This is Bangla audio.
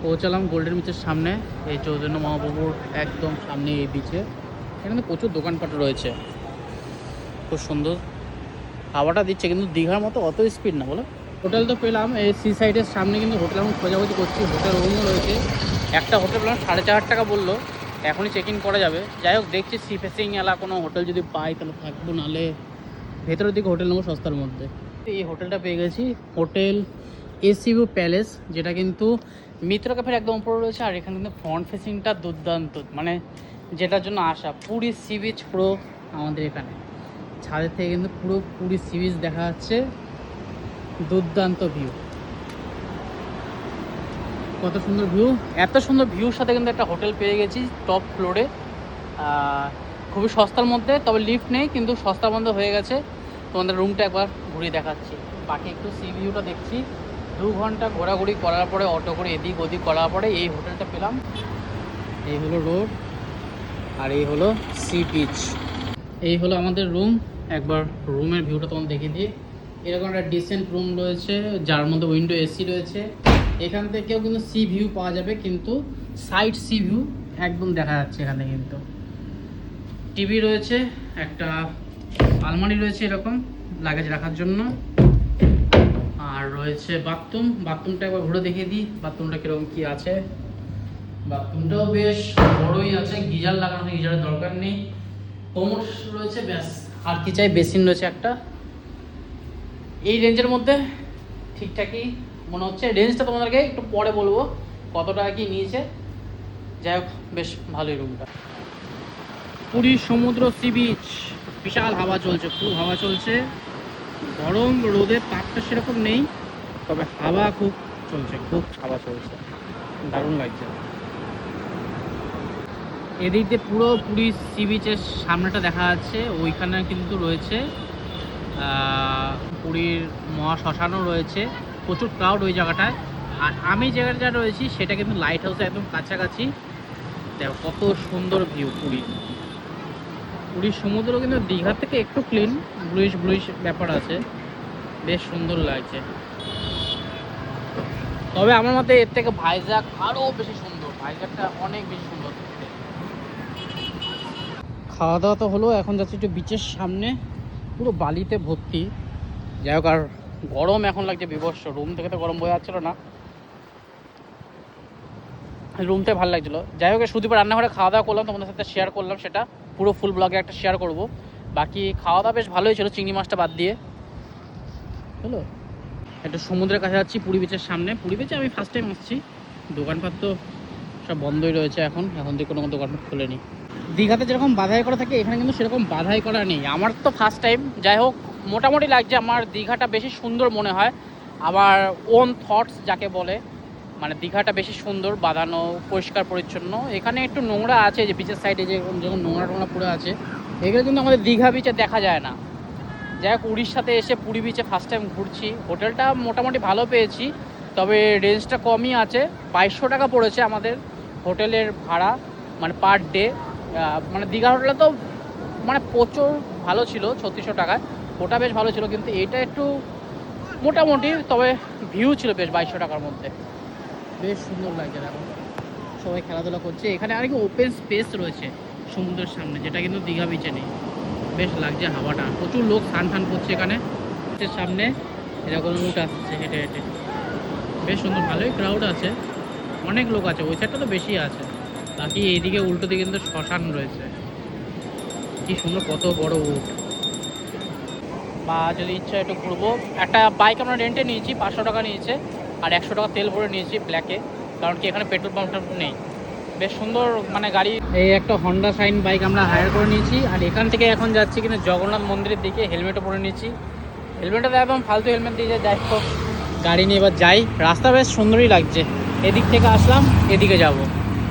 পৌঁছালাম গোল্ডেন বিচের সামনে, এই চৈতন্য মহাপ্রভুর একদম সামনে এই বিচে। এখানে প্রচুর দোকানপাট রয়েছে, খুব সুন্দর হাওয়াটা দিচ্ছে, কিন্তু দীঘার মতো অত স্পিড না বলো। হোটেল তো পেলাম এই সি সাইডের সামনে, কিন্তু হোটেল আমি খোঁজাখুঁজি করছি, হোটেল রুমও রয়েছে। একটা হোটেল পেলাম 4,500 টাকা বললো, এখনই চেক ইন করা যাবে। যাই হোক দেখছি সি ফেসিং এলাকা কোনো হোটেল যদি পাই তাহলে থাকবো, নাহলে ভেতরের দিকে হোটেল নেবো সস্তার মধ্যে। এই হোটেলটা পেয়ে গেছি, হোটেল এসি ভিউ প্যালেস, যেটা কিন্তু মিত্র ক্যাফের একদম উপরে রয়েছে। আর এখানে কিন্তু ফ্রন্ট ফেসিংটা দুর্দান্ত, মানে যেটার জন্য আসা পুরী সি বিচ পুরো আমাদের এখানে ছাদের থেকে কিন্তু পুরো পুরী সি বিচ দেখা যাচ্ছে, দুর্দান্ত ভিউ, কত সুন্দর ভিউ। এত সুন্দর ভিউর সাথে কিন্তু একটা হোটেল পেয়ে গেছি টপ ফ্লোরে, খুবই সস্তার মধ্যে, তবে লিফট নেই, কিন্তু সস্তার মধ্যে হয়ে গেছে। তোমাদের রুমটা একবার ঘুরিয়ে দেখাচ্ছি, বাকি একটু সি ভিউটা দেখছি। 2 ঘন্টা ঘোরাঘুরি করার পরে, অটো করে এদিক ওদিক করার পরে এই হোটেলটা পেলাম। এই হলো রোড, আর এই হলো সি বিচ। এই হলো আমাদের রুম, একবার রুমের ভিউটা তোমাদের দেখিয়ে দিই। এরকম একটা ডিসেন্ট রুম রয়েছে, যার মধ্যে উইন্ডো এসি রয়েছে। এখান থেকেও কিন্তু সি ভিউ পাওয়া যাবে, কিন্তু সাইড সি ভিউ একদম দেখা যাচ্ছে এখানে। কিন্তু টিভি রয়েছে, একটা আলমারি রয়েছে এরকম লাগেজ রাখার জন্য, আর রয়েছে বাথরুম। বাথরুমটা একবার ঘুরে দেখিয়ে দিই বাথরুমটা কীরকম কী আছে। বাথরুমটাও বেশ বড়ই আছে, গিজার লাগানো, গিজারের দরকার নেই। কোমর রয়েছে, ব্যাস আর কি চাই। বেসিন রয়েছে একটা। এই রেঞ্জের মধ্যে ঠিকঠাকই মনে হচ্ছে। রেঞ্জটা তোমাদেরকে একটু পরে বলবো কত টাকা কি নিয়েছে। যাই হোক বেশ ভালোই রুমটা। পুরীর সমুদ্র সি বিচ, বিশাল হাওয়া চলছে, খুব হাওয়া চলছে। গরম রোদের তাপটা সেরকম নেই, তবে হাওয়া খুব চলছে, খুব হাওয়া চলছে, দারুণ লাগছে। এদিক দিয়ে পুরো পুরী সি বিচের সামনেটা দেখা যাচ্ছে, ওইখানে কিন্তু রয়েছে পুরীর মহাশ্মশানও রয়েছে, প্রচুর ক্রাউড ওই জায়গাটায়। আর আমি জায়গাটা রয়েছি সেটা কিন্তু লাইট হাউসের একদম কাছাকাছি। দেখো কত সুন্দর ভিউ। পুরীর সমুদ্র কিন্তু দীঘা থেকে একটু ক্লিন, ব্লুইশ ব্লুইশ ব্যাপার আছে, বেশ সুন্দর লাগছে। তবে আমার মতে এর থেকে ভাইজ্যাক আরও বেশি সুন্দর, ভাইজ্যাকটা অনেক বেশি সুন্দর। খাওয়া দাওয়া তো হলো, এখন যাচ্ছি একটু বিচের সামনে, পুরো বালিতে ভর্তি। যাই হোক, আর গরম এখন লাগছে বিভৎস, রুম থেকে তো গরম বোঝা যাচ্ছিলো না, রুমটাই ভালো লাগছিলো। যাই হোক সুদীপের রান্নাঘরে খাওয়া দাওয়া করলাম, তোমাদের সাথে শেয়ার করলাম, সেটা পুরো ফুল ব্লগে একটা শেয়ার করব। বাকি খাওয়া দাওয়া বেশ ভালোই ছিল, চিংড়ি মাছটা বাদ দিয়ে। হলো একটু সমুদ্রের কাছে যাচ্ছি, পুরী বিচের সামনে। পুরী বিচে আমি ফার্স্ট টাইম আসছি, দোকানপাট তো সব বন্ধই রয়েছে এখন দিয়ে কোনো দোকানপাট খুলেনি। দীঘাতে যেরকম বাধাই করা থাকে, এখানে কিন্তু সেরকম বাধাই করা নেই। আমার তো ফার্স্ট টাইম, যাই হোক মোটামুটি লাগছে। আমার দীঘাটা বেশি সুন্দর মনে হয়, আমার ওন থটস যাকে বলে, মানে দীঘাটা বেশি সুন্দর, বাঁধানো, পরিষ্কার পরিচ্ছন্ন। এখানে একটু নোংরা আছে, যে বিচের সাইডে যে যখন নোংরা টোংরা পড়ে আছে, এগুলো কিন্তু আমাদের দীঘা বিচে দেখা যায় না। যাই হোক উড়িষ্যাতে এসে পুরী বিচে ফার্স্ট টাইম ঘুরছি। হোটেলটা মোটামুটি ভালো পেয়েছি, তবে রেঞ্জটা কমই আছে। 2200 টাকা পড়েছে আমাদের হোটেলের ভাড়া, মানে পার ডে। মানে দীঘা হোটেলে তো মানে প্রচুর ভালো ছিল 3600 টাকায়, ওটা বেশ ভালো ছিল। কিন্তু এটা একটু মোটামুটি, তবে ভিউ ছিল বেশ 2200 টাকার মধ্যে, বেশ সুন্দর লাগছে। দেখো সবাই খেলাধুলা করছে, এখানে আর কি ওপেন স্পেস রয়েছে সমুদ্রের সামনে, যেটা কিন্তু দীঘা বিচে নেই। বেশ লাগছে হাওয়াটা, প্রচুর লোক স্নান টান করছে এখানে। সামনে এরকম উট আসছে হেঁটে হেঁটে, বেশ সুন্দর, ভালোই ক্রাউড আছে, অনেক লোক আছে। ওই সাইডটা তো বেশি আছে। বাকি এইদিকে উল্টো দিকে কিন্তু শ্মশান রয়েছে, কি সুন্দর, কত বড় উট। বা যদি ইচ্ছা একটু ঘুরবো, একটা বাইক আমরা রেন্টে নিয়েছি, 500 টাকা নিয়েছে, আর 100 টাকা তেল ভরে নিয়েছি ব্ল্যাকে, কারণ কি এখানে পেট্রোল পাম্প নেই। বেশ সুন্দর মানে গাড়ি। এই একটা হন্ডা শাইন বাইক আমরা হায়ার করে নিয়েছি, আর এখান থেকে এখন যাচ্ছি কিনা জগন্নাথ মন্দিরের দিকে। হেলমেটও পরে নিয়েছি, হেলমেটটা তো একদম ফালতু হেলমেট দিয়ে যাই হোক গাড়ি নিয়ে এবার যাই। রাস্তা বেশ সুন্দরই লাগছে, এদিক থেকে আসলাম, এদিকে যাব।